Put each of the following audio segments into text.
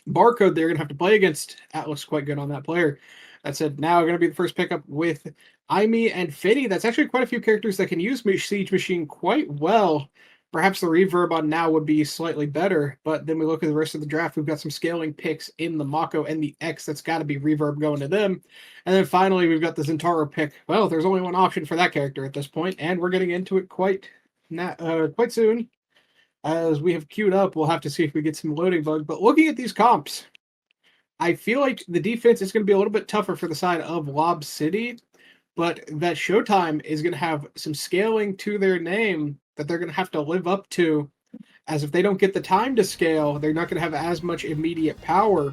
Barcode, they're going to have to play against. Atlas quite good on that player. That said, now going to be the first pickup with Aimi and Fitty. That's actually quite a few characters that can use Siege Machine quite well. Perhaps the reverb on now would be slightly better, but then we look at the rest of the draft. We've got some scaling picks in the Mako and the X. That's got to be reverb going to them. And then finally, we've got the Zentaro pick. Well, there's only one option for that character at this point, and we're getting into it quite soon. As we have queued up, we'll have to see if we get some loading bug. But looking at these comps, I feel like the defense is going to be a little bit tougher for the side of Lob City, but that Showtime is going to have some scaling to their name that they're going to have to live up to, as if they don't get the time to scale, they're not going to have as much immediate power.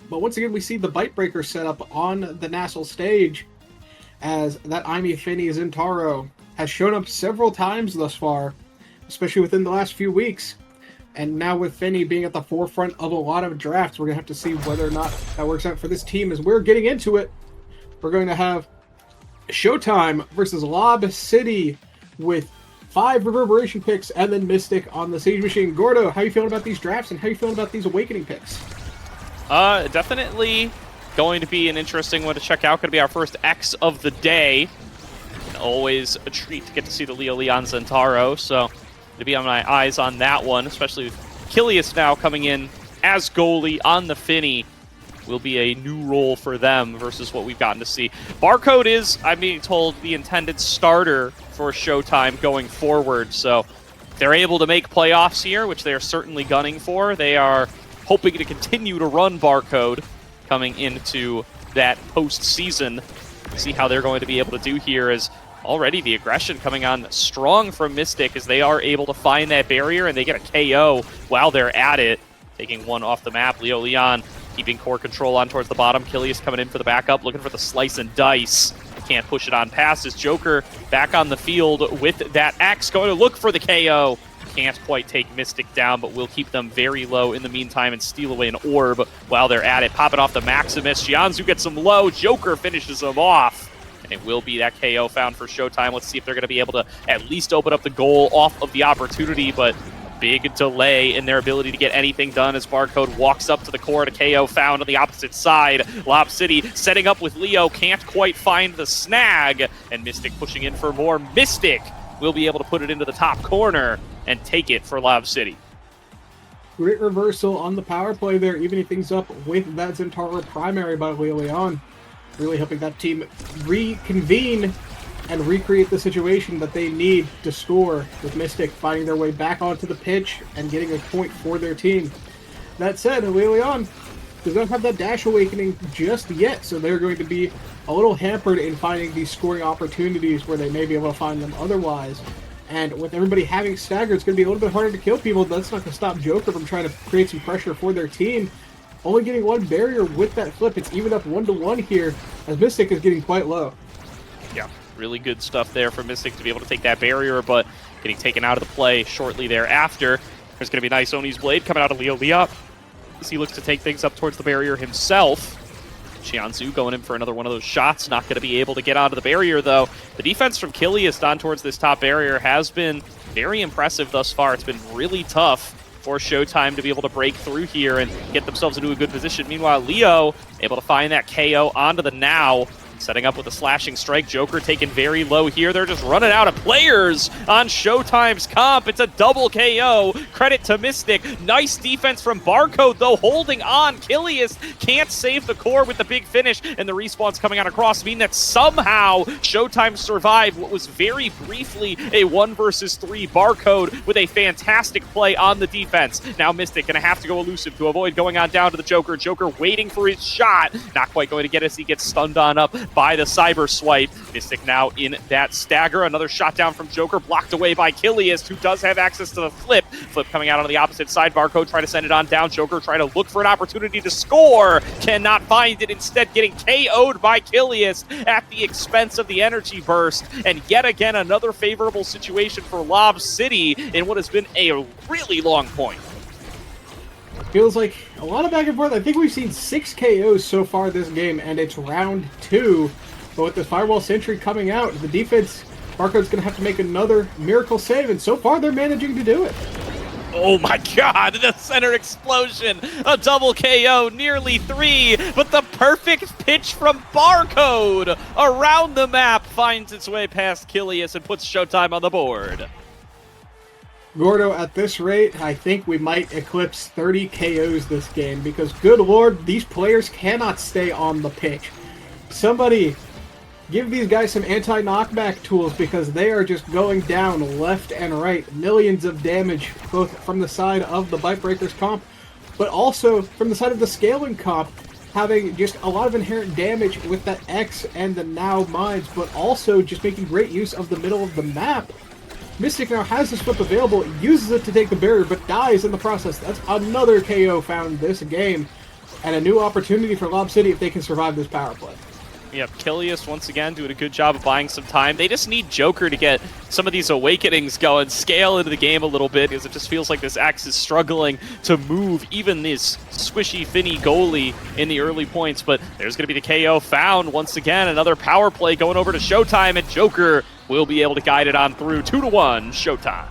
But once again, we see the Bite Breaker set up on the NASL stage, as that Aimi Finny Zentaro has shown up several times thus far, especially within the last few weeks. And now with Finny being at the forefront of a lot of drafts, we're going to have to see whether or not that works out for this team. As we're getting into it, we're going to have Showtime versus Lob City with 5 Reverberation picks and then Mystic on the Siege Machine. Gordo, how are you feeling about these drafts and how are you feeling about these Awakening picks? Definitely going to be an interesting one to check out. Going to be our first X of the day. And always a treat to get to see the Leo Leon Zentaro, so to be on my eyes on that one, especially with Kilius now coming in as goalie on the Finny. Will be a new role for them versus what we've gotten to see. Barcode is, I'm being told, the intended starter for Showtime going forward, so if they're able to make playoffs here, which they are certainly gunning for. They are hoping to continue to run Barcode coming into that postseason. See how they're going to be able to do here, as already the aggression coming on strong from Mystic as they are able to find that barrier and they get a KO while they're at it. Taking one off the map, Leo Leon keeping core control on towards the bottom. Kilius coming in for the backup, looking for the slice and dice. Can't push it on past his Joker back on the field with that X, going to look for the KO. Can't quite take Mystic down, but will keep them very low in the meantime and steal away an orb while they're at it. Popping off the Maximus. Jianzu gets him low. Joker finishes him off. And it will be that KO found for Showtime. Let's see if they're going to be able to at least open up the goal off of the opportunity, but big delay in their ability to get anything done as Barcode walks up to the core to KO found on the opposite side. Lob City setting up with Leo, can't quite find the snag, and Mystic pushing in for more. Mystic will be able to put it into the top corner and take it for Lob City. Great reversal on the power play there, evening things up with that Zentaro primary by Leo Leon. Really helping that team reconvene and recreate the situation that they need to score, with Mystic finding their way back onto the pitch and getting a point for their team. That said, Leo Leon does not have that dash awakening just yet, so they're going to be a little hampered in finding these scoring opportunities where they may be able to find them otherwise. And with everybody having stagger, it's going to be a little bit harder to kill people. That's not going to stop Joker from trying to create some pressure for their team. Only getting one barrier with that flip. It's even up 1-1 here, as Mystic is getting quite low. Yeah, really good stuff there for Mystic to be able to take that barrier, but getting taken out of the play shortly thereafter. There's going to be nice Oni's Blade coming out of Leo Leon as he looks to take things up towards the barrier himself. Jianzu going in for another one of those shots. Not going to be able to get onto the barrier, though. The defense from Kilius on towards this top barrier has been very impressive thus far. It's been really tough for Showtime to be able to break through here and get themselves into a good position. Meanwhile, Leo able to find that KO onto the now. Setting up with a slashing strike. Joker taken very low here. They're just running out of players on Showtime's comp. It's a double KO. Credit to Mystic. Nice defense from Barcode, though, holding on. Kilius can't save the core with the big finish, and the respawns coming out across mean that somehow Showtime survived what was very briefly a 1 versus 3 Barcode with a fantastic play on the defense. Now Mystic gonna have to go elusive to avoid going on down to the Joker. Joker waiting for his shot. Not quite going to get it as he gets stunned on up by the cyber swipe. Mystic now in that stagger. Another shot down from Joker, blocked away by Kilius, who does have access to the flip. Flip coming out on the opposite side. Barcode trying to send it on down. Joker trying to look for an opportunity to score. Cannot find it. Instead getting KO'd by Kilius at the expense of the energy burst. And yet again, another favorable situation for Lob City in what has been a really long point. Feels like a lot of back and forth. I think we've seen 6 KOs so far this game, and it's round 2. But with the Firewall Sentry coming out, the defense, Barcode's going to have to make another miracle save, and so far they're managing to do it. Oh my god, the center explosion! A double KO, nearly 3, but the perfect pitch from Barcode around the map finds its way past Kilius and puts Showtime on the board. Gordo, at this rate, I think we might eclipse 30 KOs this game because, good lord, these players cannot stay on the pitch. Somebody give these guys some anti-knockback tools because they are just going down left and right. Millions of damage, both from the side of the Bite Breakers comp, but also from the side of the Scaling comp, having just a lot of inherent damage with that X and the Now Mines, but also just making great use of the middle of the map. Mystic now has this whip available, uses it to take the barrier, but dies in the process. That's another KO found this game, and a new opportunity for Lob City if they can survive this power play. Yep, Kilius once again doing a good job of buying some time. They just need Joker to get some of these awakenings going, scale into the game a little bit, because it just feels like this X is struggling to move even this squishy Finny goalie in the early points. But there's going to be the KO found once again. Another power play going over to Showtime, and Joker will be able to guide it on through. 2-1, Showtime.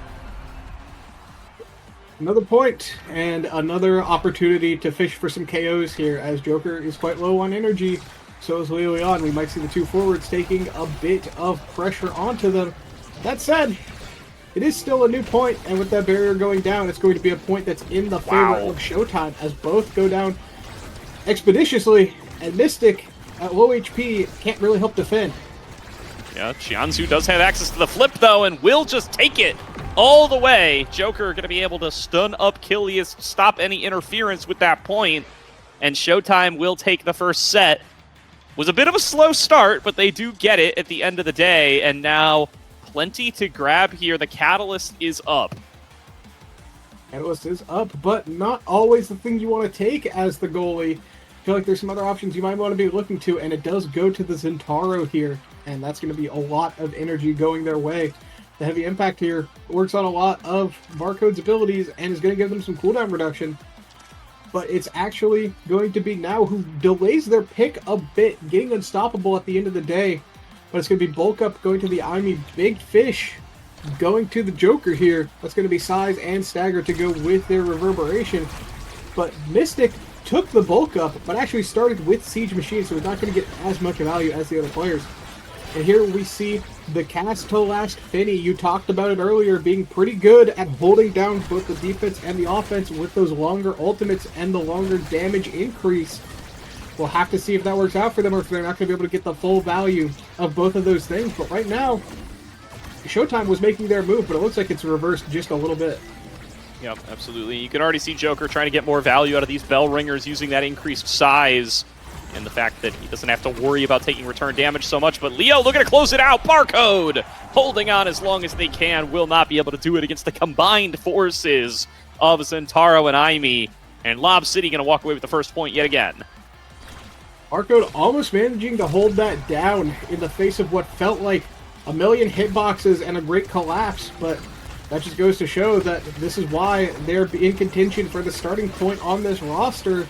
Another point, and another opportunity to fish for some KOs here, as Joker is quite low on energy. So is Leon. We might see the two forwards taking a bit of pressure onto them. That said, it is still a new point, and with that barrier going down, it's going to be a point that's in the favor of Showtime, as both go down expeditiously, and Mystic, at low HP, can't really help defend. Yeah, Xianzhu does have access to the flip, though, and will just take it all the way. Joker going to be able to stun up Kilius, stop any interference with that point, and Showtime will take the first set. Was a bit of a slow start, but they do get it at the end of the day, and now plenty to grab here. The Catalyst is up. Catalyst is up, but not always the thing you want to take as the goalie. I feel like there's some other options you might want to be looking to, and it does go to the Zentaro here, and that's going to be a lot of energy going their way. The heavy impact here works on a lot of Barcode's abilities and is going to give them some cooldown reduction. But it's actually going to be Now who delays their pick a bit, getting unstoppable at the end of the day. But it's going to be Bulk Up going to the Aimi, Big Fish going to the Joker here. That's going to be Size and Stagger to go with their Reverberation. But Mystic took the Bulk Up, but actually started with Siege Machine, so it's not going to get as much value as the other players. And here we see the cast to last Finny. You talked about it earlier, being pretty good at holding down both the defense and the offense with those longer ultimates and the longer damage increase. We'll have to see if that works out for them or if they're not going to be able to get the full value of both of those things. But right now, Showtime was making their move, but it looks like it's reversed just a little bit. Yep, absolutely. You can already see Joker trying to get more value out of these Bell Ringers using that increased size. And the fact that he doesn't have to worry about taking return damage so much. But Leo looking to close it out. Barcode holding on as long as they can. Will not be able to do it against the combined forces of Zentaro and Aimi. And Lob City going to walk away with the first point yet again. Barcode almost managing to hold that down in the face of what felt like a million hitboxes and a great collapse. But that just goes to show that this is why they're in contention for the starting point on this roster.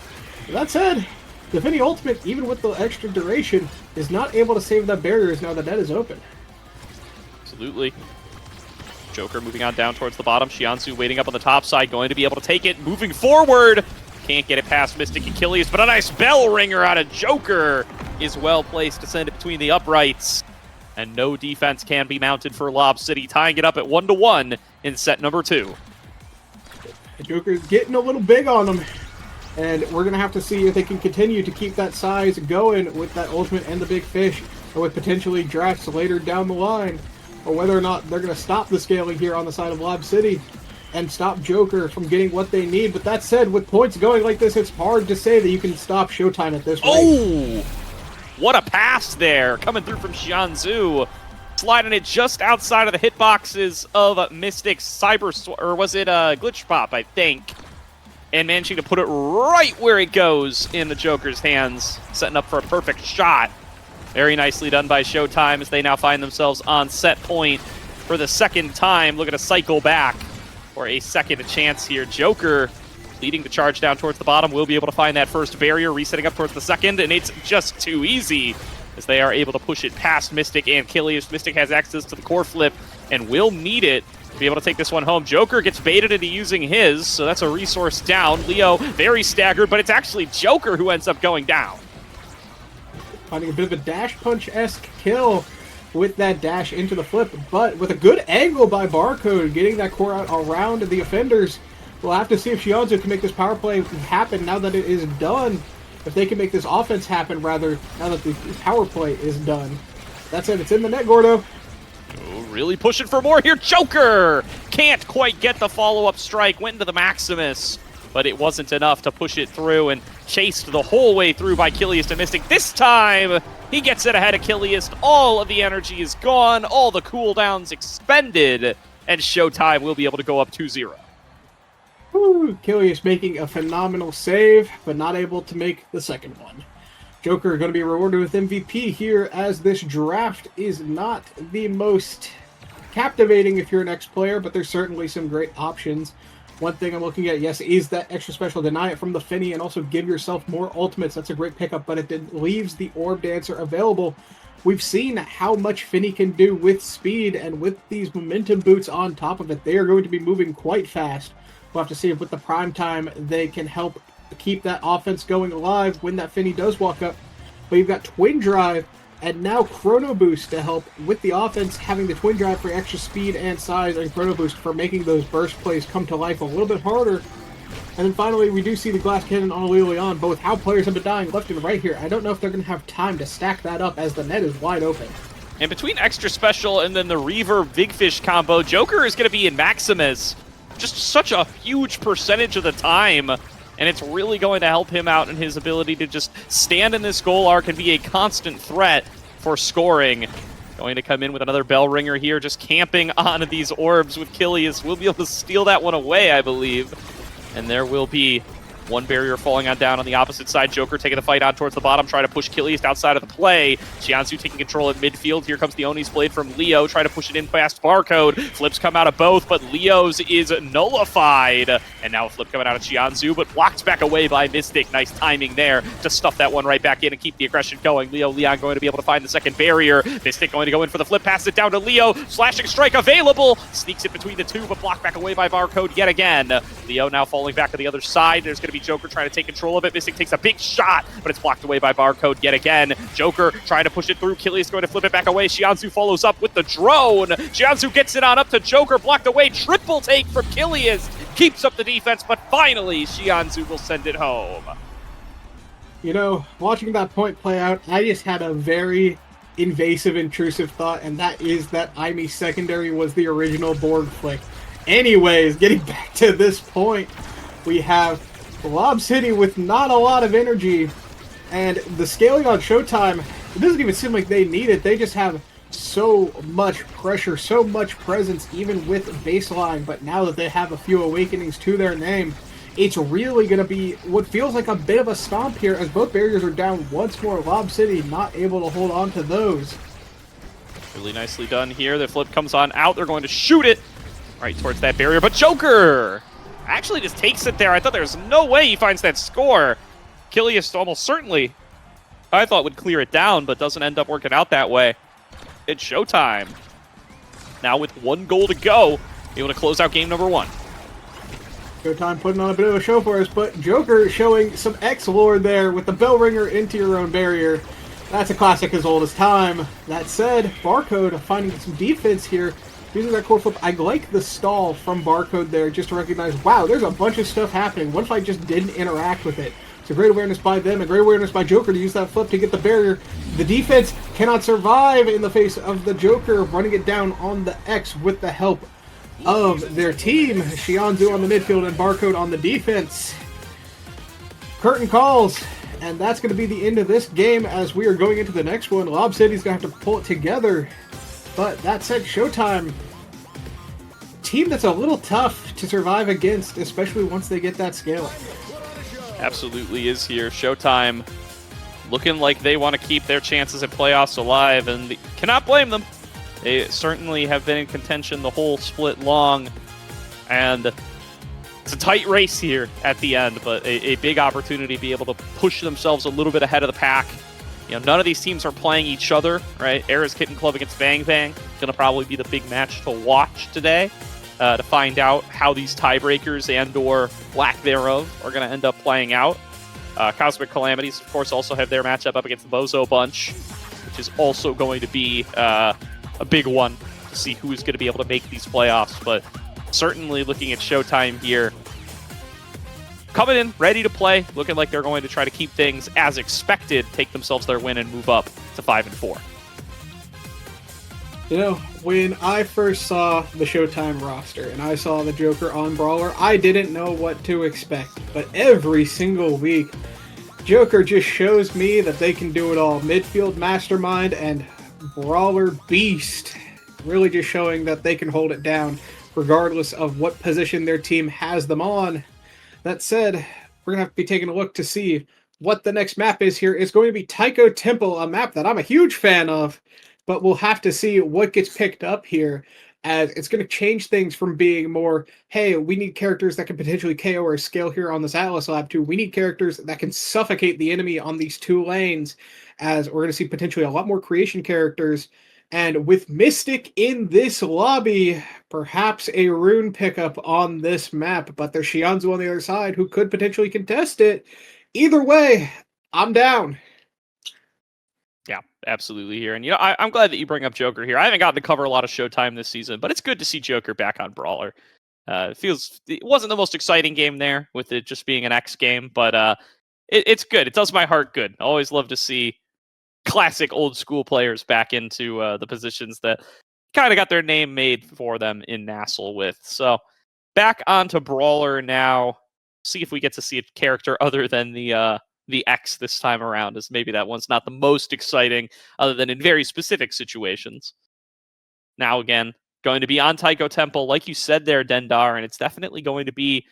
That said, the Finny ultimate, even with the extra duration, is not able to save that barriers now the net is open. Absolutely. Joker moving on down towards the bottom. Xianzhu waiting up on the top side, going to be able to take it. Moving forward. Can't get it past Mystic Achilles, but a nice bell ringer out of Joker is well placed to send it between the uprights. And no defense can be mounted for Lob City, tying it up at 1-1 in set number 2. Joker's getting a little big on them. And we're going to have to see if they can continue to keep that size going with that ultimate and the Big Fish, or with potentially drafts later down the line, or whether or not they're going to stop the scaling here on the side of Lob City and stop Joker from getting what they need. But that said, with points going like this, it's hard to say that you can stop Showtime at this rate. Oh! What a pass there, coming through from Xianzhu. Sliding it just outside of the hitboxes of Mystic's or was it Glitch Pop, I think. And managing to put it right where it goes in the Joker's hands, setting up for a perfect shot. Very nicely done by Showtime as they now find themselves on set point for the second time, looking to cycle back for a second chance here. Joker leading the charge down towards the bottom, will be able to find that first barrier, resetting up towards the second, and it's just too easy as they are able to push it past Mystic and Kilius. Mystic has access to the core flip and will need it be able to take this one home. Joker gets baited into using his, so that's a resource down. Leo very staggered, but it's actually Joker who ends up going down. Finding a bit of a dash punch-esque kill with that dash into the flip, but with a good angle by Barcode, getting that core out around the offenders. We'll have to see if Shianzu can make this power play happen now that it is done. If they can make this offense happen, rather, now that the power play is done. That's it. It's in the net, Gordo. Oh, really pushing for more here. Joker can't quite get the follow-up strike. Went into the Maximus, but it wasn't enough to push it through, and chased the whole way through by Kilius to Mystic. This time, he gets it ahead of Kilius. All of the energy is gone. All the cooldowns expended, and Showtime will be able to go up 2-0. Kilius making a phenomenal save, but not able to make the second one. Joker going to be rewarded with MVP here, as this draft is not the most captivating if you're an X player, but there's certainly some great options. One thing I'm looking at, yes, is that extra special, deny it from the Finny, and also give yourself more ultimates. That's a great pickup, but it leaves the Orb Dancer available. We've seen how much Finny can do with speed, and with these momentum boots on top of it, they are going to be moving quite fast. We'll have to see if with the prime time they can help keep that offense going alive when that Finny does walk up. But you've got Twin Drive and now Chrono Boost to help with the offense, having the Twin Drive for extra speed and size, and Chrono Boost for making those burst plays come to life a little bit harder. And then finally, we do see the Glass Cannon on Leon. Both how players have been dying left and right here. I don't know if they're going to have time to stack that up, as the net is wide open. And between extra special and then the Reaver Big Fish combo, Joker is going to be in Maximus just such a huge percentage of the time, and it's really going to help him out in his ability to just stand in this goal arc and be a constant threat for scoring. Going to come in with another bell ringer here, just camping on these orbs with Kilius. We'll be able to steal that one away, I believe. And there will be one barrier falling on down on the opposite side. Joker taking the fight on towards the bottom, trying to push Kilius outside of the play. Shianzu taking control at midfield. Here comes the Oni's blade from Leo, trying to push it in past Barcode. Flips come out of both, but Leo's is nullified. And now a flip coming out of Shianzu, but blocked back away by Mystic. Nice timing there to stuff that one right back in and keep the aggression going. Leon going to be able to find the second barrier. Mystic going to go in for the flip, pass it down to Leo. Slashing strike available. Sneaks it between the two, but blocked back away by Barcode yet again. Leo now falling back to the other side. There's going to be Joker trying to take control of it. Mystic takes a big shot, but it's blocked away by Barcode yet again. Joker trying to push it through. Kilius going to flip it back away. Shianzu follows up with the drone. Shianzu gets it on up to Joker, blocked away. Triple take from Kilius. Keeps up the defense, but finally Shianzu will send it home. You know, watching that point play out, I just had a very invasive, intrusive thought, and that is that Aimee secondary was the original Borg flick. Anyways, getting back to this point, we have Lob City with not a lot of energy, and the scaling on Showtime, it doesn't even seem like they need it. They just have so much pressure, so much presence, even with baseline, but now that they have a few awakenings to their name, it's really going to be what feels like a bit of a stomp here, as both barriers are down once more. Lob City not able to hold on to those. Really nicely done here. The flip comes on out. They're going to shoot it right towards that barrier, but Joker actually just takes it there. I thought there was no way he finds that score. Kilius almost certainly, I thought, would clear it down, but doesn't end up working out that way. It's Showtime. Now with one goal to go, able to close out game number one. Showtime putting on a bit of a show for us, but Joker showing some X-Lord there with the bell ringer into your own barrier. That's a classic as old as time. That said, Barcode finding some defense here. Using that core flip, I like the stall from Barcode there, just to recognize, wow, there's a bunch of stuff happening. What if I just didn't interact with it? It's a great awareness by them, a great awareness by Joker to use that flip to get the barrier. The defense cannot survive in the face of the Joker, running it down on the X with the help of their team. Shianzu on the midfield and Barcode on the defense. Curtain calls, and that's going to be the end of this game as we are going into the next one. Lob City's going to have to pull it together. But that said, Showtime, team that's a little tough to survive against, especially once they get that scaling. Absolutely is here. Showtime looking like they want to keep their chances at playoffs alive, and cannot blame them. They certainly have been in contention the whole split long, and it's a tight race here at the end, but a big opportunity to be able to push themselves a little bit ahead of the pack. You know, none of these teams are playing each other, right? Era's Kitten Club against Bang Bang. Going to probably be the big match to watch today. to find out how these tiebreakers and/or lack thereof are going to end up playing out. Cosmic Calamities, of course, also have their matchup up against the Bozo Bunch, which is also going to be a big one to see who is going to be able to make these playoffs. But certainly looking at Showtime here, coming in, ready to play, looking like they're going to try to keep things as expected, take themselves their win, and move up to 5-4. You know, when I first saw the Showtime roster and I saw the Joker on Brawler, I didn't know what to expect. But every single week, Joker just shows me that they can do it all. Midfield mastermind and Brawler beast. Really just showing that they can hold it down regardless of what position their team has them on. That said, we're going to have to be taking a look to see what the next map is here. It's going to be Taiko Temple, a map that I'm a huge fan of, but we'll have to see what gets picked up here, as it's going to change things from being more, hey, we need characters that can potentially KO or scale here on this Atlas Lab, to we need characters that can suffocate the enemy on these 2 lanes, as we're going to see potentially a lot more creation characters. And with Mystic in this lobby, perhaps a rune pickup on this map, but there's Shianzu on the other side who could potentially contest it. Either way, I'm down. Yeah, absolutely here. And, I'm glad that you bring up Joker here. I haven't gotten to cover a lot of Showtime this season, but it's good to see Joker back on Brawler. It wasn't the most exciting game there with it just being an X game, but it's good. It does my heart good. I always love to see classic old school players back into the positions that kind of got their name made for them in NASL with. So back onto Brawler now. See if we get to see a character other than the X this time around, as maybe that one's not the most exciting other than in very specific situations. Now again, going to be on Taiko Temple, like you said there, Dendar, and it's definitely going to be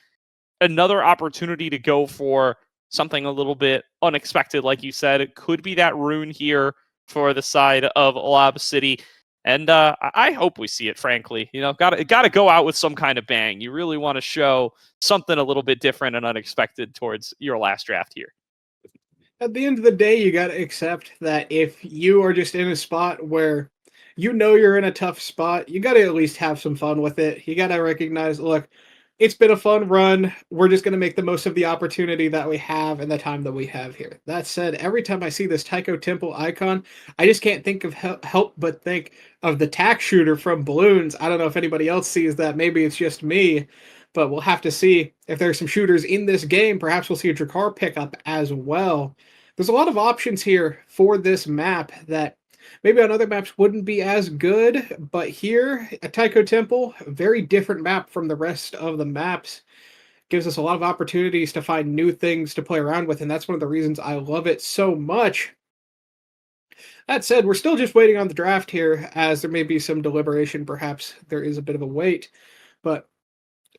another opportunity to go for something a little bit unexpected, like you said. It could be that rune here for the side of LOB City. And I hope we see it, frankly. Got to go out with some kind of bang. You really want to show something a little bit different and unexpected towards your last draft here. At the end of the day, you got to accept that if you are just in a spot where you're in a tough spot, you got to at least have some fun with it. You got to recognize, look, it's been a fun run. We're just going to make the most of the opportunity that we have and the time that we have here. That said, every time I see this Taiko Temple icon, I just can't think of help but think of the tack shooter from Balloons. I don't know if anybody else sees that. Maybe it's just me, but we'll have to see if there's some shooters in this game. Perhaps we'll see a Drakkar pickup as well. There's a lot of options here for this map that maybe on other maps wouldn't be as good, but here at Taiko Temple, a very different map from the rest of the maps. Gives us a lot of opportunities to find new things to play around with, and that's one of the reasons I love it so much. That said, we're still just waiting on the draft here, as there may be some deliberation. Perhaps there is a bit of a wait, but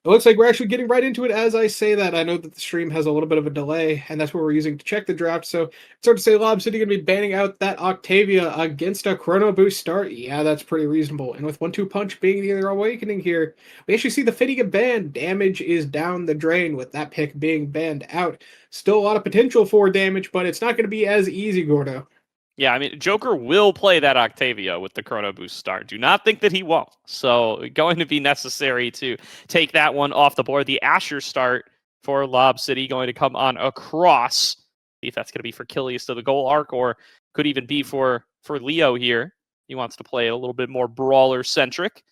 it looks like we're actually getting right into it as I say that. I know that the stream has a little bit of a delay, and that's what we're using to check the draft. So it's hard to say LOB City going to be banning out that Octavia against a Chrono Boost start. Yeah, that's pretty reasonable. And with 1-2 Punch being the other awakening here, we actually see the Fitty get banned. Damage is down the drain with that pick being banned out. Still a lot of potential for damage, but it's not going to be as easy, Gordo. Yeah, I mean, Joker will play that Octavia with the Chrono Boost start. Do not think that he won't. So going to be necessary to take that one off the board. The Asher start for LOB City going to come on across. See if that's going to be for Kilius to the goal arc, or could even be for Leo here. He wants to play a little bit more brawler-centric.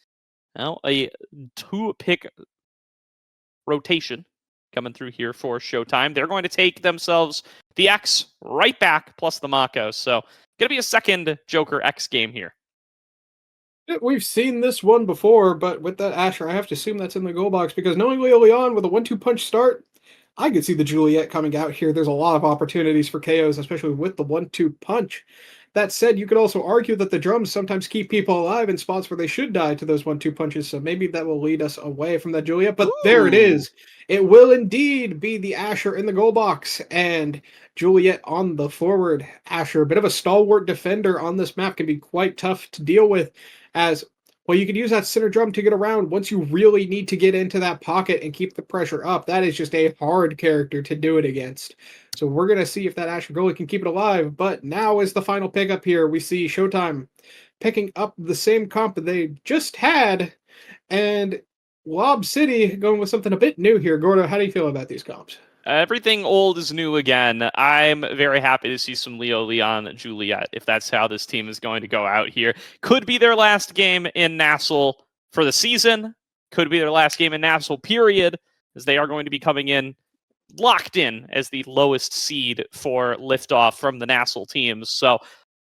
Now, a 2-pick rotation coming through here for Showtime. They're going to take themselves the X right back, plus the Mako. So, going to be a second Joker X game here. We've seen this one before, but with that Asher, I have to assume that's in the goal box, because knowing Leo Leon with a 1-2 punch start, I could see the Juliet coming out here. There's a lot of opportunities for KOs, especially with the 1-2 punch. That said, you could also argue that the drums sometimes keep people alive in spots where they should die to those 1-2 punches, so maybe that will lead us away from that Juliet. But there it is. It will indeed be the Asher in the goal box, and Juliet on the forward. Asher, a bit of a stalwart defender on this map, can be quite tough to deal with, as well, you can use that center drum to get around once you really need to get into that pocket and keep the pressure up. That is just a hard character to do it against. So we're going to see if that Asher goalie can keep it alive. But now is the final pickup here. We see Showtime picking up the same comp that they just had. And Lob City going with something a bit new here. Gordo, how do you feel about these comps? Everything old is new again. I'm very happy to see some Leo, Leon, Juliet, if that's how this team is going to go out here. Could be their last game in NASL for the season. Could be their last game in NASL, period, as they are going to be coming in locked in as the lowest seed for liftoff from the NASL teams. So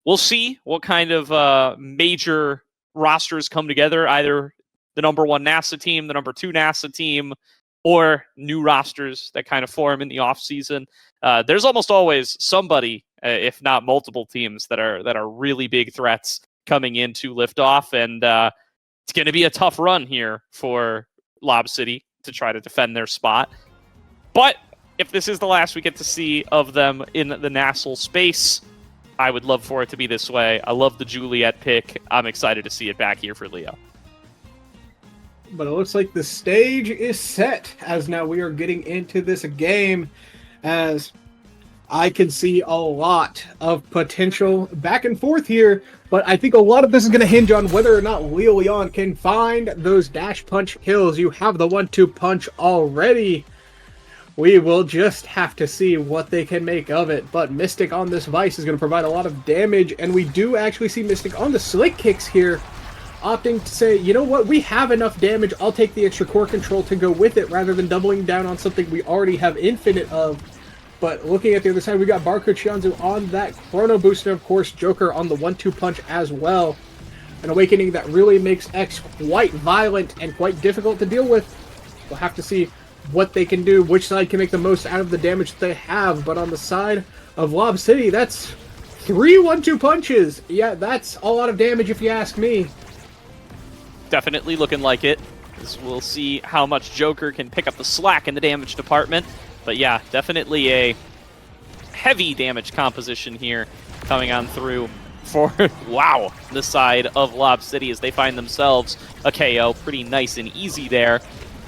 we'll see what kind of major rosters come together, either the number one NASA team, the number two NASA team, or new rosters that kind of form in the offseason. There's almost always somebody, if not multiple teams, that are really big threats coming into liftoff, and it's going to be a tough run here for Lob City to try to defend their spot. But if this is the last we get to see of them in the NASL space, I would love for it to be this way. I love the Juliet pick. I'm excited to see it back here for Leo. But it looks like the stage is set, as now we are getting into this game, as I can see a lot of potential back and forth here, but I think a lot of this is going to hinge on whether or not Leo Leon can find those dash punch kills. You have the 1-2 punch already. We will just have to see what they can make of it, but Mystic on this Vice is going to provide a lot of damage, and we do actually see Mystic on the Slick Kicks here, opting to say, you know what, we have enough damage, I'll take the extra core control to go with it, rather than doubling down on something we already have infinite of. But looking at the other side, we got Barcode Shianzu on that Chrono Boost, and of course Joker on the 1-2 punch as well. An awakening that really makes X quite violent and quite difficult to deal with. We'll have to see what they can do, which side can make the most out of the damage that they have. But on the side of Lob City, that's 3 1-2 punches. Yeah, that's a lot of damage if you ask me. Definitely looking like it. We'll see how much Joker can pick up the slack in the damage department. But yeah, definitely a heavy damage composition here coming on through for, wow, the side of Lob City as they find themselves a KO. Pretty nice and easy there.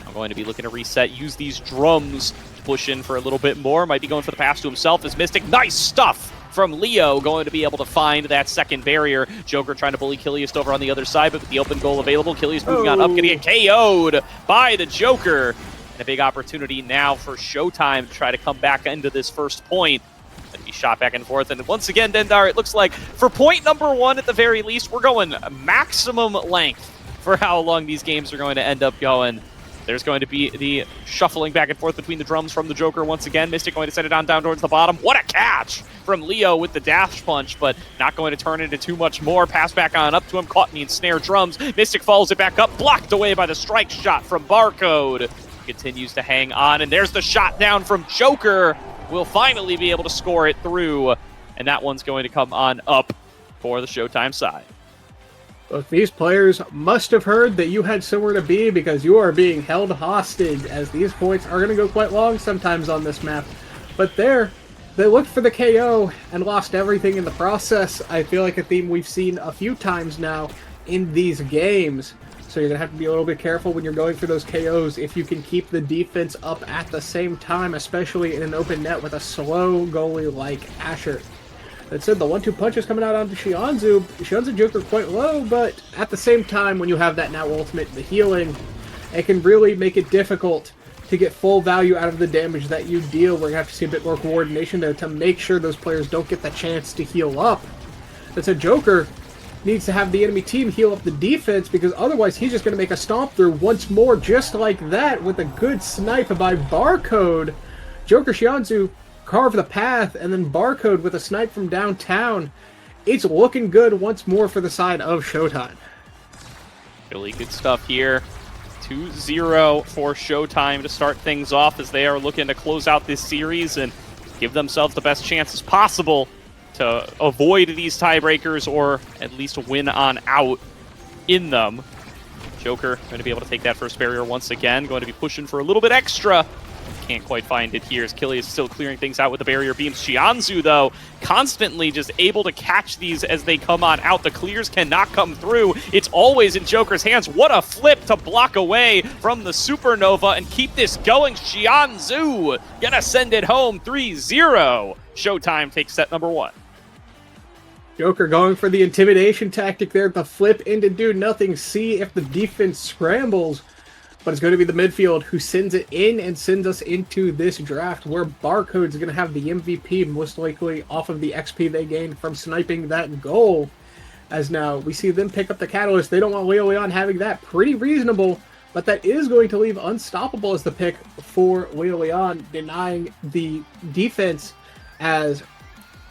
I'm going to be looking to reset, use these drums to push in for a little bit more. Might be going for the pass to himself as Mystic. Nice stuff from Leo, going to be able to find that second barrier. Joker trying to bully Killiast over on the other side, but with the open goal available, Killiast moving on up, going to get KO'd by the Joker. And a big opportunity now for Showtime to try to come back into this first point. Going to be shot back and forth. And once again, Dendar, it looks like for point number 1 at the very least, we're going maximum length for how long these games are going to end up going. There's going to be the shuffling back and forth between the drums from the Joker once again. Mystic going to send it on down towards the bottom. What a catch from Leo with the dash punch, but not going to turn into too much more. Pass back on up to him, caught in the ensnare drums. Mystic follows it back up, blocked away by the strike shot from Barcode. Continues to hang on, and there's the shot down from Joker. We'll finally be able to score it through, and that one's going to come on up for the Showtime side. Both these players must have heard that you had somewhere to be, because you are being held hostage, as these points are going to go quite long sometimes on this map. But they looked for the KO and lost everything in the process. I feel like a theme we've seen a few times now in these games. So you're going to have to be a little bit careful when you're going for those KOs if you can keep the defense up at the same time, especially in an open net with a slow goalie like Asher. That said, the 1-2 punch is coming out onto Shianzu. Shianzu Joker quite low, but at the same time, when you have that now ultimate, the healing, it can really make it difficult to get full value out of the damage that you deal. We're going to have to see a bit more coordination there to make sure those players don't get the chance to heal up. That said, Joker needs to have the enemy team heal up the defense, because otherwise he's just going to make a stomp through once more, just like that, with a good snipe by Barcode. Joker Shianzu carve the path, and then Barcode with a snipe from downtown. It's looking good once more for the side of Showtime. Really good stuff here. 2-0 for Showtime to start things off, as they are looking to close out this series and give themselves the best chances possible to avoid these tiebreakers, or at least win on out in them. Joker going to be able to take that first barrier once again, going to be pushing for a little bit extra. Can't quite find it here as Killy is still clearing things out with the barrier beams. Shianzu, though, constantly just able to catch these as they come on out. The clears cannot come through. It's always in Joker's hands. What a flip to block away from the Supernova and keep this going. Shianzu gonna send it home 3-0. Showtime takes set number 1. Joker going for the intimidation tactic there, the flip into do nothing, see if the defense scrambles. but it's going to be the midfield who sends it in and sends us into this draft where Barcode's going to have the MVP, most likely off of the XP they gained from sniping that goal. As now we see them pick up the Catalyst. They don't want Leo Leon having that. Pretty reasonable, but that is going to leave Unstoppable as the pick for Leo Leon, denying the defense, as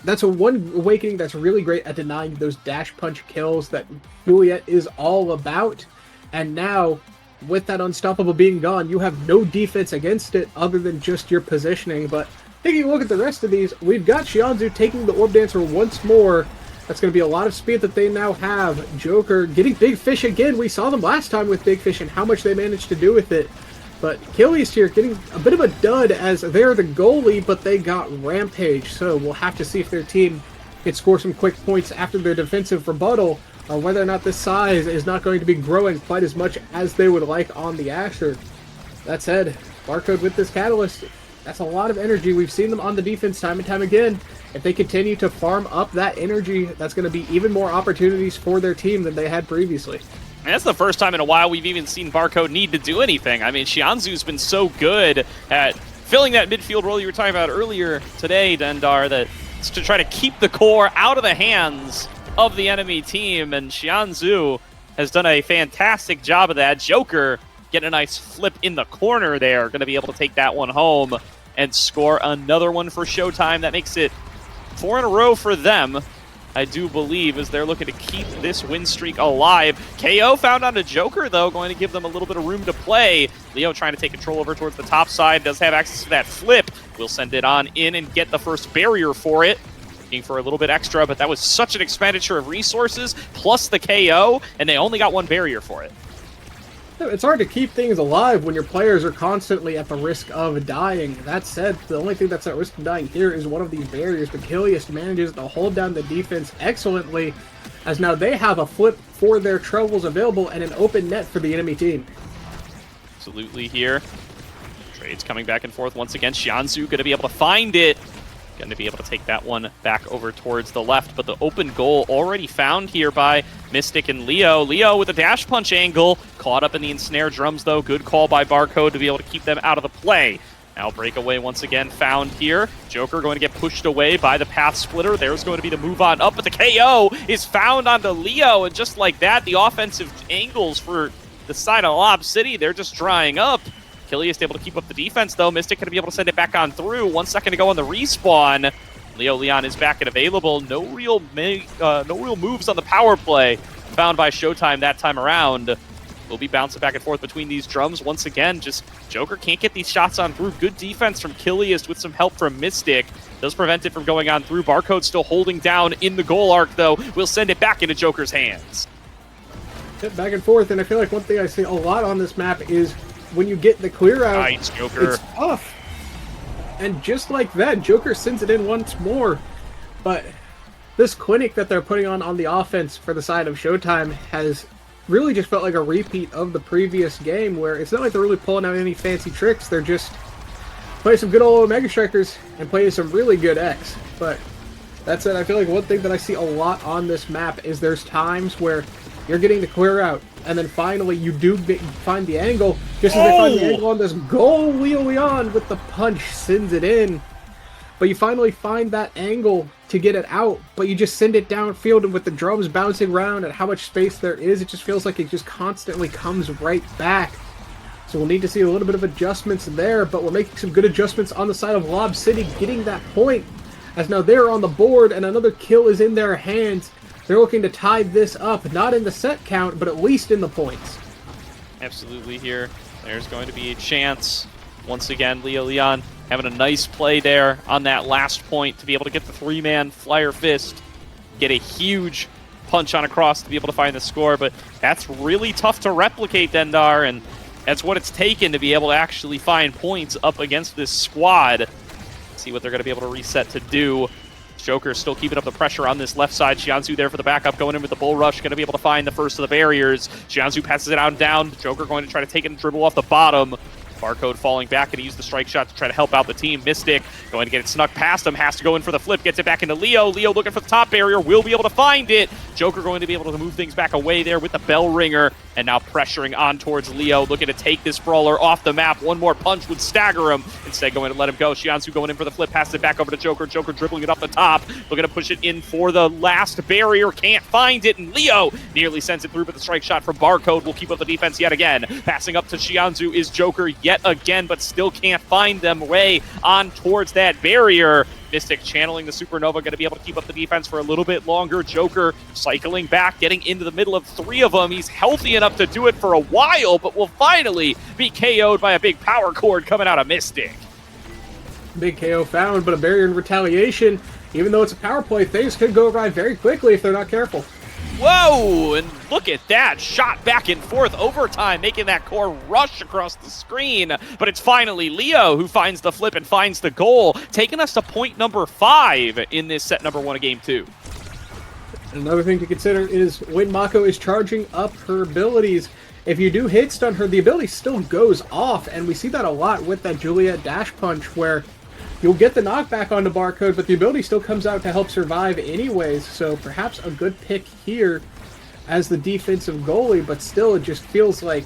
that's a one awakening that's really great at denying those dash punch kills that Juliet is all about. And now, with that Unstoppable being gone, you have no defense against it other than just your positioning. But taking a look at the rest of these, we've got Xianzhu taking the Orb Dancer once more. That's going to be a lot of speed that they now have. Joker getting Big Fish again. We saw them last time with Big Fish and how much they managed to do with it. But Achilles here getting a bit of a dud as they're the goalie, but they got Rampage. So we'll have to see if their team can score some quick points after their defensive rebuttal, or whether or not this size is not going to be growing quite as much as they would like on the Asher. That said, Barcode with this Catalyst, that's a lot of energy. We've seen them on the defense time and time again. If they continue to farm up that energy, that's going to be even more opportunities for their team than they had previously. And that's the first time in a while we've even seen Barcode need to do anything. I mean, Xianzhu's been so good at filling that midfield role you were talking about earlier today, Dendar, that it's to try to keep the core out of the hands of the enemy team, and Xianzhu has done a fantastic job of that. Joker getting a nice flip in the corner there, going to be able to take that one home and score another one for Showtime. That makes it 4 in a row for them, I do believe, as they're looking to keep this win streak alive. KO found on a Joker, though, going to give them a little bit of room to play. Leo trying to take control over towards the top side, does have access to that flip. Will send it on in and get the first barrier for it. Looking for a little bit extra, but that was such an expenditure of resources, plus the KO, and they only got one barrier for it. It's hard to keep things alive when your players are constantly at the risk of dying. That said, the only thing that's at risk of dying here is one of these barriers, but Kilius manages to hold down the defense excellently, as now they have a flip for their troubles available and an open net for the enemy team. Absolutely here. Trades coming back and forth once again. Xianzhu going to be able to find it. Going to be able to take that one back over towards the left, but the open goal already found here by Mystic and Leo. Leo with a dash punch angle, caught up in the ensnare drums though. Good call by Barcode to be able to keep them out of the play. Now breakaway once again found here. Joker going to get pushed away by the path splitter. There's going to be the move on up, but the KO is found onto Leo, and just like that, the offensive angles for the side of LOB City, they're just drying up. Kilius able to keep up the defense, though. Mystic going to be able to send it back on through. 1 second to go on the respawn. Leo Leon is back and available. No real moves on the power play found by Showtime that time around. We'll be bouncing back and forth between these drums. Once again, just Joker can't get these shots on through. Good defense from Kilius with some help from Mystic. Does prevent it from going on through. Barcode still holding down in the goal arc, though. We'll send it back into Joker's hands. Back and forth, and I feel like one thing I see a lot on this map is when you get the clear out, Nice, Joker. It's tough. And just like that, Joker sends it in once more. But this clinic that they're putting on the offense for the side of Showtime has really just felt like a repeat of the previous game, where it's not like they're really pulling out any fancy tricks. They're just playing some good old Omega Strikers and playing some really good X. But that said, I feel like one thing that I see a lot on this map is there's times where you're getting the clear out, and then finally you do find the angle. Just as they find the angle on this goal, Leo Leon with the punch sends it in. But you finally find that angle to get it out, but you just send it downfield, and with the drums bouncing around and how much space there is, it just feels like it just constantly comes right back. So we'll need to see a little bit of adjustments there, but we're making some good adjustments on the side of LOB City, getting that point, as now they're on the board and another kill is in their hands. They're looking to tie this up, not in the set count, but at least in the points. Absolutely here. There's going to be a chance. Once again, Leo Leon having a nice play there on that last point to be able to get the 3-man flyer fist, get a huge punch on across to be able to find the score, but that's really tough to replicate, Dendar, and that's what it's taken to be able to actually find points up against this squad. See what they're going to be able to reset to do. Joker still keeping up the pressure on this left side. Xianzhu there for the backup, going in with the bull rush, going to be able to find the first of the barriers. Xianzhu passes it on down. Joker going to try to take it and dribble off the bottom. Barcode falling back, and he used the strike shot to try to help out the team. Mystic going to get it snuck past him, has to go in for the flip, gets it back into Leo. Leo looking for the top barrier, will be able to find it. Joker going to be able to move things back away there with the bell ringer, and now pressuring on towards Leo, looking to take this brawler off the map. One more punch would stagger him. Instead, going to let him go. Xianzhu going in for the flip, passes it back over to Joker. Joker dribbling it off the top, looking to push it in for the last barrier. Can't find it, and Leo nearly sends it through, but the strike shot from Barcode will keep up the defense yet again. Passing up to Xianzhu is Joker yet again, but still can't find them way on towards that barrier. Mystic channeling the Supernova, going to be able to keep up the defense for a little bit longer. Joker cycling back, getting into the middle of 3 of them. He's healthy enough to do it for a while, but will finally be KO'd by a big power chord coming out of Mystic. Big KO found, but a barrier in retaliation. Even though it's a power play, things could go awry very quickly if they're not careful. Whoa, and look at that, shot back and forth, overtime, making that core rush across the screen, but it's finally Leo who finds the flip and finds the goal, taking us to point number 5 in this set number 1 of game 2. Another thing to consider is when Mako is charging up her abilities, if you do hit stun her, the ability still goes off, and we see that a lot with that Juliet dash punch where you'll get the knockback onto Barcode, but the ability still comes out to help survive anyways, so perhaps a good pick here as the defensive goalie, but still it just feels like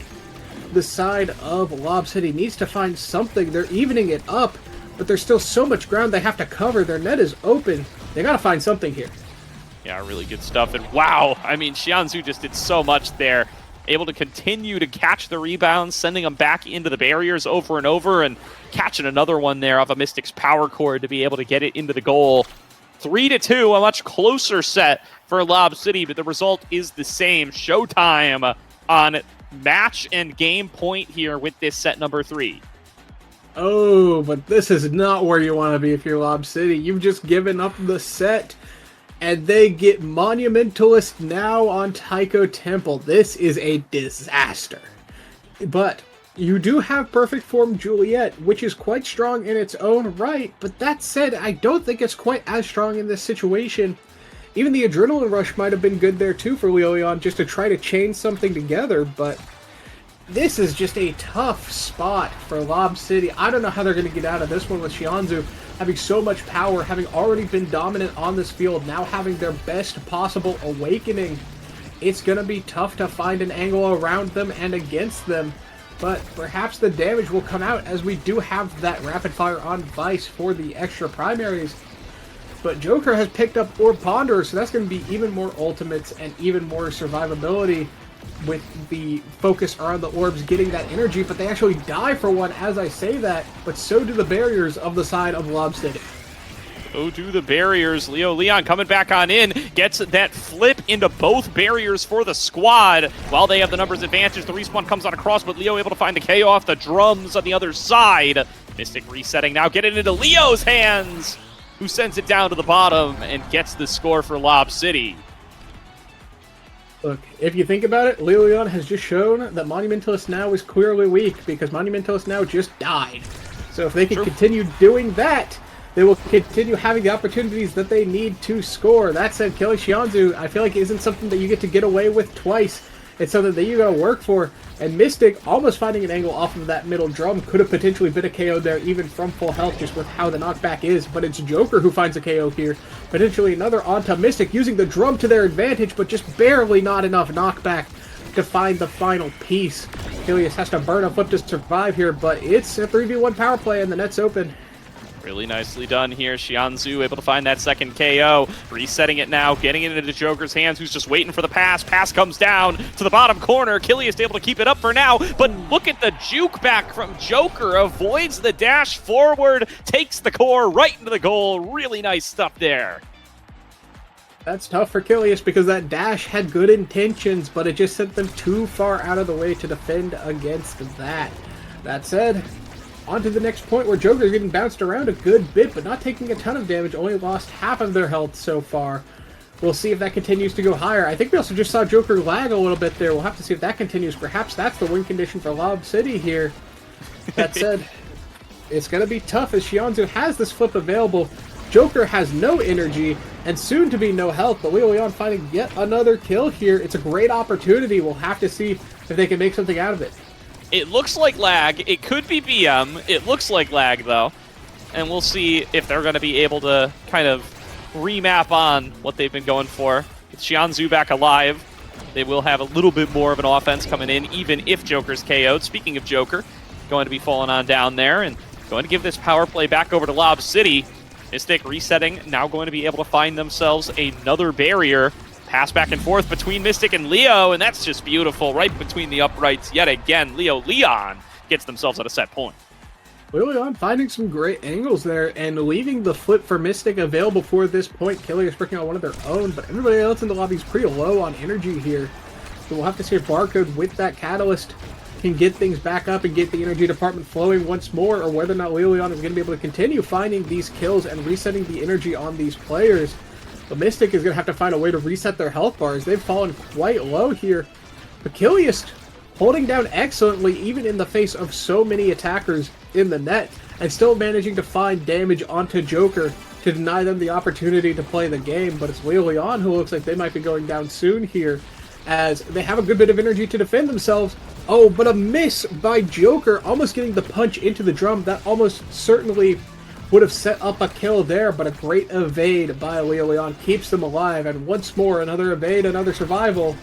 the side of LOB City needs to find something. They're evening it up, but there's still so much ground they have to cover. Their net is open. They gotta find something here. Yeah, really good stuff, and wow, I mean, Xianzhu just did so much there. Able to continue to catch the rebounds, sending them back into the barriers over and over, and catching another one there off a Mystic's power chord to be able to get it into the goal. 3-2, a much closer set for LOB City, but the result is the same. Showtime on match and game point here with this set number 3. Oh, but this is not where you want to be if you're LOB City. You've just given up the set. And they get Monumentalist now on Taiko Temple. This is a disaster. But you do have Perfect Form Juliet, which is quite strong in its own right. But that said, I don't think it's quite as strong in this situation. Even the Adrenaline Rush might have been good there too for Leon, just to try to chain something together. But this is just a tough spot for LOB City. I don't know how they're going to get out of this one with Xianzhu having so much power, having already been dominant on this field, now having their best possible awakening. It's going to be tough to find an angle around them and against them, but perhaps the damage will come out as we do have that rapid fire on Vice for the extra primaries. But Joker has picked up Orb Ponderer, so that's going to be even more ultimates and even more survivability with the focus around the orbs getting that energy, but they actually die for one as I say that, but so do the barriers of the side of LOB City. So do the barriers. Leo Leon coming back on in, gets that flip into both barriers for the squad. While they have the numbers advantage, the respawn comes on across, but Leo able to find the KO off the drums on the other side. Mystic resetting now, get it into Leo's hands, who sends it down to the bottom and gets the score for LOB City. Look, if you think about it, Leon has just shown that Monumentalist now is clearly weak because Monumentalist now just died. So if they can continue doing that, they will continue having the opportunities that they need to score. That said, killing Xianzhu, I feel like isn't something that you get away with twice. It's something that you gotta work for. And Mystic, almost finding an angle off of that middle drum, could have potentially been a KO there, even from full health, just with how the knockback is. But it's Joker who finds a KO here. Potentially another onto Mystic, using the drum to their advantage, but just barely not enough knockback to find the final piece. Achilles has to burn a flip to survive here, but it's a 3v1 power play, and the net's open. Really nicely done here. Xianzhu able to find that second KO. Resetting it now, getting it into Joker's hands, who's just waiting for the pass. Pass comes down to the bottom corner. Achilles able to keep it up for now, but look at the juke back from Joker. Avoids the dash forward, takes the core right into the goal. Really nice stuff there. That's tough for Kilius because that dash had good intentions, but it just sent them too far out of the way to defend against that. That said, on to the next point where Joker's getting bounced around a good bit, but not taking a ton of damage, only lost half of their health so far. We'll see if that continues to go higher. I think we also just saw Joker lag a little bit there. We'll have to see if that continues. Perhaps that's the win condition for LOB City here. That said, it's going to be tough as Xianzhu has this flip available. Joker has no energy and soon to be no health, but Leon finding yet another kill here. It's a great opportunity. We'll have to see if they can make something out of it. It looks like lag. It could be BM. It looks like lag, though. And we'll see if they're going to be able to kind of remap on what they've been going for. With Xianzhu back alive, they will have a little bit more of an offense coming in, even if Joker's KO'd. Speaking of Joker, going to be falling on down there and going to give this power play back over to Lob City. Mystic resetting, now going to be able to find themselves another barrier. Pass back and forth between Mystic and Leo, and that's just beautiful. Right between the uprights yet again. Leon gets themselves at a set point. Leon finding some great angles there and leaving the flip for Mystic available for this point. Killy is working on one of their own, but everybody else in the lobby is pretty low on energy here. So we'll have to see if Barcode with that catalyst can get things back up and get the energy department flowing once more, or whether or not Leon is going to be able to continue finding these kills and resetting the energy on these players. The Mystic is going to have to find a way to reset their health bars. They've fallen quite low here. Achilles holding down excellently, even in the face of so many attackers in the net, and still managing to find damage onto Joker to deny them the opportunity to play the game. But it's Leon who looks like they might be going down soon here, as they have a good bit of energy to defend themselves. Oh, but a miss by Joker, almost getting the punch into the drum. That almost certainly would have set up a kill there, but a great evade by Leon keeps them alive, and once more, another evade, another survival.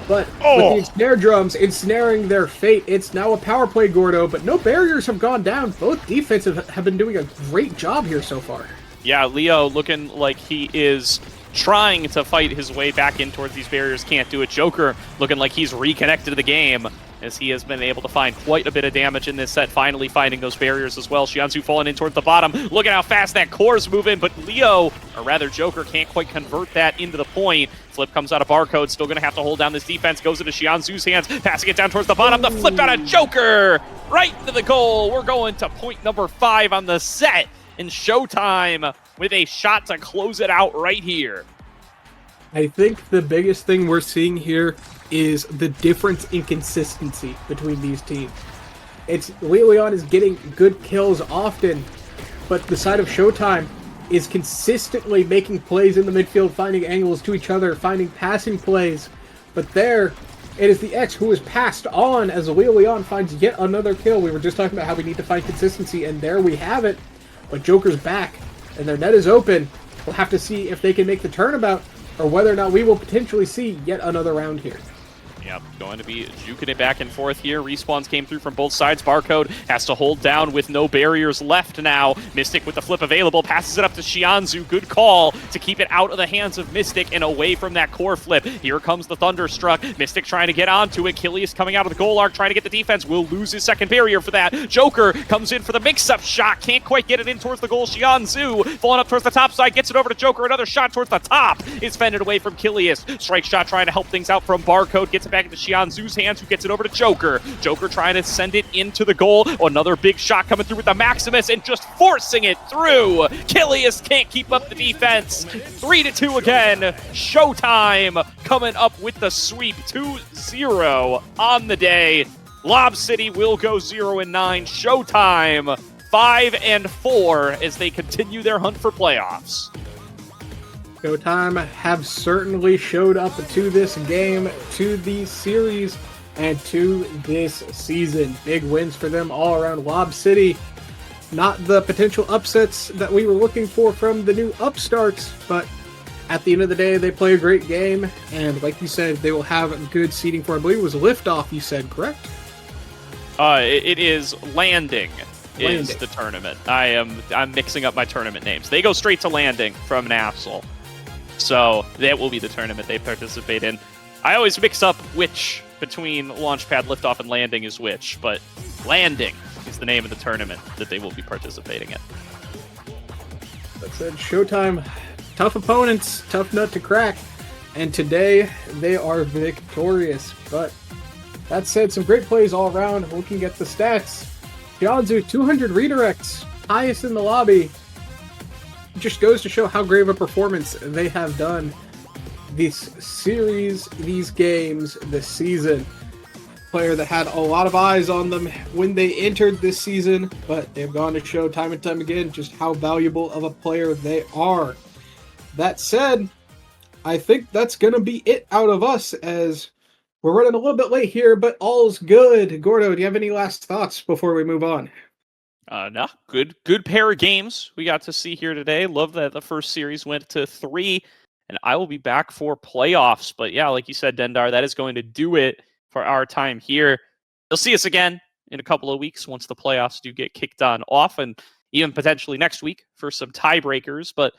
But with the snare drums ensnaring their fate, it's now a power play, Gordo, but no barriers have gone down. Both defensive have been doing a great job here so far. Yeah, Leo looking like he is trying to fight his way back in towards these barriers, can't do it. Joker looking like he's reconnected to the game, as he has been able to find quite a bit of damage in this set, finally finding those barriers as well. Xianzhu falling in towards the bottom. Look at how fast that core's moving, but Leo, or rather Joker, can't quite convert that into the point. Flip comes out of Barcode, still going to have to hold down this defense, goes into Xianzhu's hands, passing it down towards the bottom. The flip out of Joker, right to the goal. We're going to point number 5 on the set, in Showtime with a shot to close it out right here. I think the biggest thing we're seeing here is the difference in consistency between these teams. It's Leon is getting good kills often, but the side of Showtime is consistently making plays in the midfield, finding angles to each other, finding passing plays. But there, it is the X who is passed on as Leon finds yet another kill. We were just talking about how we need to find consistency, and there we have it. But Joker's back, and their net is open. We'll have to see if they can make the turnabout, or whether or not we will potentially see yet another round here. Yep, going to be juking it back and forth here. Respawns came through from both sides. Barcode has to hold down with no barriers left now. Mystic with the flip available, passes it up to Xianzhu. Good call to keep it out of the hands of Mystic and away from that core flip. Here comes the Thunderstruck. Mystic trying to get onto it. Killius coming out of the goal arc, trying to get the defense. Will lose his second barrier for that. Joker comes in for the mix-up shot. Can't quite get it in towards the goal. Xianzhu falling up towards the top side. Gets it over to Joker. Another shot towards the top. Is fended away from Killius. Strike shot trying to help things out from Barcode. Gets it back into Xianzhu's hands, who gets it over to Joker. Joker trying to send it into the goal. Another big shot coming through with the Maximus and just forcing it through. Killius can't keep up the defense. 3-2 again. Showtime coming up with the sweep. 2-0 on the day. Lob City will go 0-9. Showtime 5-4 as they continue their hunt for playoffs. Showtime have certainly showed up to this game, to the series, and to this season. Big wins for them all around. Lob City, not the potential upsets that we were looking for from the new upstarts, but at the end of the day, they play a great game, and like you said, they will have good seeding for, I believe it was Liftoff, you said, correct? It is Landing. Is the tournament. I'm mixing up my tournament names. They go straight to Landing from NASL. So that will be the tournament they participate in. I always mix up which between Launchpad, Liftoff, and Landing is which, but Landing is the name of the tournament that they will be participating in. That said, Showtime, tough opponents, tough nut to crack, and today they are victorious. But that said, some great plays all around. Looking at the stats, Xianzhu, 200 redirects, highest in the lobby. Just goes to show how great of a performance they have done this series, these games, this season. Player that had a lot of eyes on them when they entered this season, but they've gone to show time and time again just how valuable of a player they are. That said, I think that's going to be it out of us, as we're running a little bit late here, but all's good. Gordo, do you have any last thoughts before we move on? No, good pair of games we got to see here today. Love that the first series went to 3 and I will be back for playoffs. But yeah, like you said, Dendar, that is going to do it for our time here. You'll see us again in a couple of weeks once the playoffs do get kicked on off, and even potentially next week for some tiebreakers. But